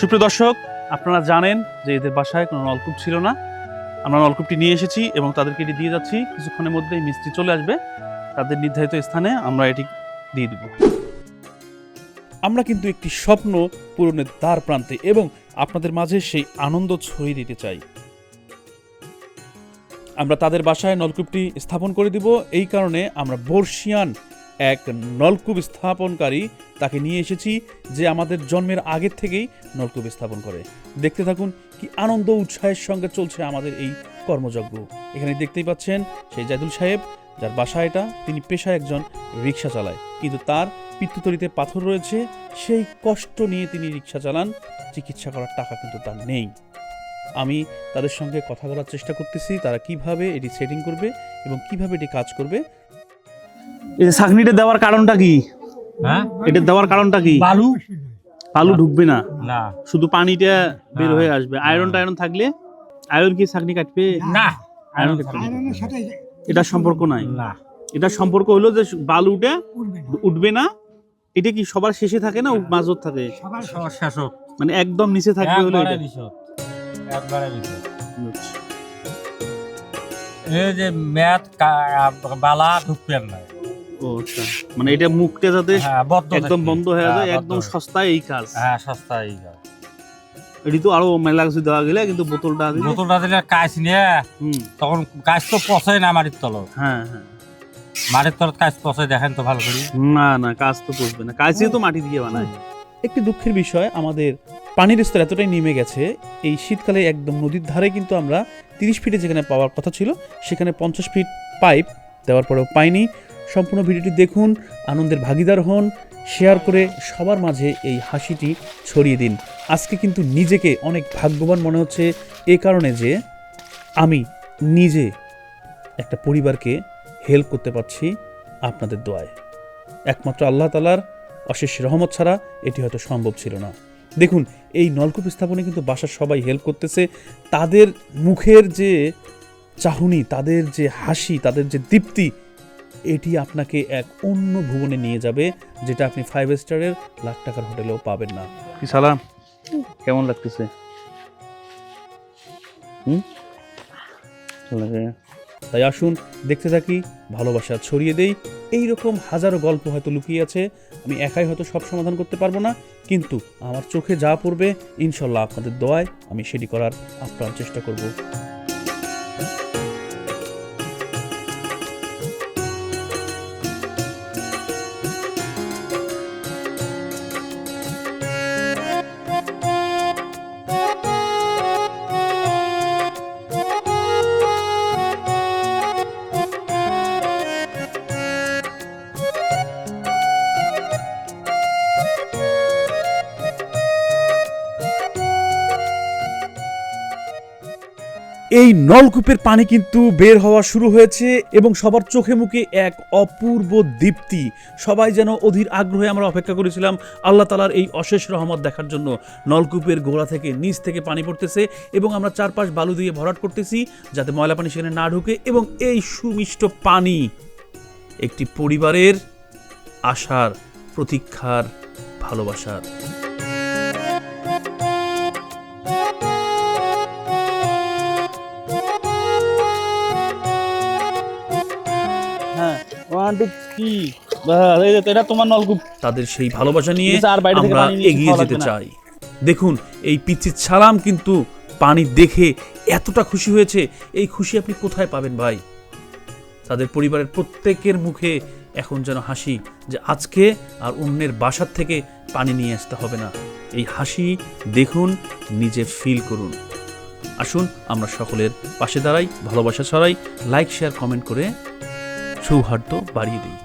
সুপ্রিয় দর্শক, আপনারা জানেন যে এদের বাসায় কোনো নলকূপ ছিল না। আমরা নলকূপটি নিয়ে এসেছি এবং তাদেরকে এটি দিয়ে যাচ্ছি। কিছুক্ষণের মধ্যেই মিস্ত্রি চলে আসবে, তাদের নির্ধারিত স্থানে আমরা এটি দিয়ে দেব। আমরা কিন্তু একটি স্বপ্ন পূরণের দ্বার প্রান্তে এবং আপনাদের মাঝে সেই আনন্দ ছড়িয়ে দিতে চাই। আমরা তাদের বাসায় নলকূপটি স্থাপন করে দিব। এই কারণে আমরা বর্ষিয়ান এক নলকূপ স্থাপনকারী তাকে নিয়ে এসেছি, যে আমাদের জন্মের আগের থেকেই নলকূপ স্থাপন করে। দেখতে থাকুন কি আনন্দ উৎসাহের সঙ্গে চলছে আমাদের এই কর্মযজ্ঞ। এখানে দেখতেই পাচ্ছেন সেই জায়দুল সাহেব, যার বাসা এটা। তিনি পেশায় একজন রিক্সা চালায়, কিন্তু তার পিত্তথলিতে পাথর রয়েছে। সেই কষ্ট নিয়ে তিনি রিক্সা চালান, চিকিৎসা করার টাকা কিন্তু তার নেই। আমি তাদের সঙ্গে কথা বলার চেষ্টা করতেছি, তারা কিভাবে এটি সেটিং করবে এবং কিভাবে এটি কাজ করবে। এই যে ছাঁকনিটা দেওয়ার কারণটা কি? হ্যাঁ, এটা দেওয়ার কারণটা কি? বালু ঢুকবে না, না শুধু পানিটা বের হয়ে আসবে। আয়রন টায়রন থাকলে আয়রন কি ছাঁকনি কাটবে? না, আয়রন কাটবে না। এটা সম্পর্ক নাই। না, এটা সম্পর্ক হলো যে বালুটা উঠবে না। এটা কি সবার শেষে থাকে না মাঝত থাকে? শাসক মানে একদম নিচে থাকবে হলো এটা। একবারে নিষেধ। এই যে ম্যাথ বালা ঢুকবেন না। ও আচ্ছা, মানে এটা মুখটা যাতে হ্যাঁ, বদ্ধ একদম থাকবে। বন্ধ হয়ে যায়, হ্যাঁ, একদম বদ্ধ। সস্তায় এই কাজ। হ্যাঁ, সস্তা এই কাজ। এটি তো আরো মেলা কিছু দেওয়া গেলে, কিন্তু বোতলটা দিলে বোতলটা দিলে কাজ নিয়ে তখন কাজ তো পচাই না মাটির তল। হ্যাঁ হ্যাঁ, মাটির তলত কাজ পচাই, দেখেন তো ভালো করে। না না, কাজ তো বসবে না, কাজই তো মাটি দিয়ে বানায়। একটি দুঃখের বিষয়, আমাদের পানির স্তর এতটাই নেমে গেছে, এই শীতকালে একদম নদীর ধারে কিন্তু আমরা 30 ফিটে যেখানে পাওয়ার কথা ছিল সেখানে 50 ফিট পাইপ দেওয়ার পরেও পাইনি। সম্পূর্ণ ভিডিওটি দেখুন, আনন্দের ভাগিদার হন, শেয়ার করে সবার মাঝে এই হাসিটি ছড়িয়ে দিন। আজকে কিন্তু নিজেকে অনেক ভাগ্যবান মনে হচ্ছে এ কারণে যে আমি নিজে একটা পরিবারকে হেল্প করতে পারছি আপনাদের দোয়ায়। একমাত্র আল্লাহ তাআলার অশেষ রহমত ছাড়া এটি হয়তো সম্ভব ছিল না। দেখুন, এই নলকূপ স্থাপনে কিন্তু বাসার সবাই হেল্প করতেছে। তাদের মুখের যে চাহনি, তাদের যে হাসি, তাদের যে দীপ্তি, এটি আপনাকে এক অন্য ভুবনে নিয়ে যাবে, যেটা আপনি 5 স্টারের লাখ টাকার হোটেলেও পাবেন না। কি সালাম, কেমন লাগতেছে? তাই আসুন দেখতে থাকি, ভালোবাসা ছড়িয়ে দেই। এইরকম হাজারো গল্প হয়তো লুকিয়ে আছে। আমি একাই হয়তো সব সমাধান করতে পারবো না, কিন্তু আমার চোখে যা পড়বে ইনশাল্লাহ আপনাদের দোয়ায় আমি সেটি করার আপ্রাণ চেষ্টা করব। এই নলকূপের পানি কিন্তু বের হওয়া শুরু হয়েছে এবং সবার চোখে মুখে এক অপূর্ব দীপ্তি। সবাই যেন অধীর আগ্রহে আমরা অপেক্ষা করেছিলাম আল্লাহ তাআলার এই অশেষ রহমত দেখার জন্য। নলকূপের গোড়া থেকে নিচ থেকে পানি পড়তেছে এবং আমরা চারপাশ বালু দিয়ে ভরাট করতেছি যাতে ময়লা পানি সেখানে না ঢুকে। এবং এই সুমিষ্ট পানি একটি পরিবারের আশার, প্রতীক্ষার, ভালোবাসার। এটা তোমার নলকূপ। তাদের সেই ভালোবাসা নিয়ে আমরা এগিয়ে যেতে চাই। দেখুন, এই পিচ্চির সালাম কিন্তু পানি দেখে এতটা খুশি হয়েছে, এই খুশি আপনি কোথায় পাবেন ভাই? তাদের পরিবারের প্রত্যেকের মুখে এখন যেন হাসি, যে আজকে আর অন্যের বাসার থেকে পানি নিয়ে আসতে হবে না। এই হাসি দেখুন, নিজে ফিল করুন। আসুন আমরা সকলের পাশে দাঁড়াই, ভালোবাসা ছড়াই, লাইক শেয়ার কমেন্ট করে সৌহার্দ্য বাড়িয়ে দিই।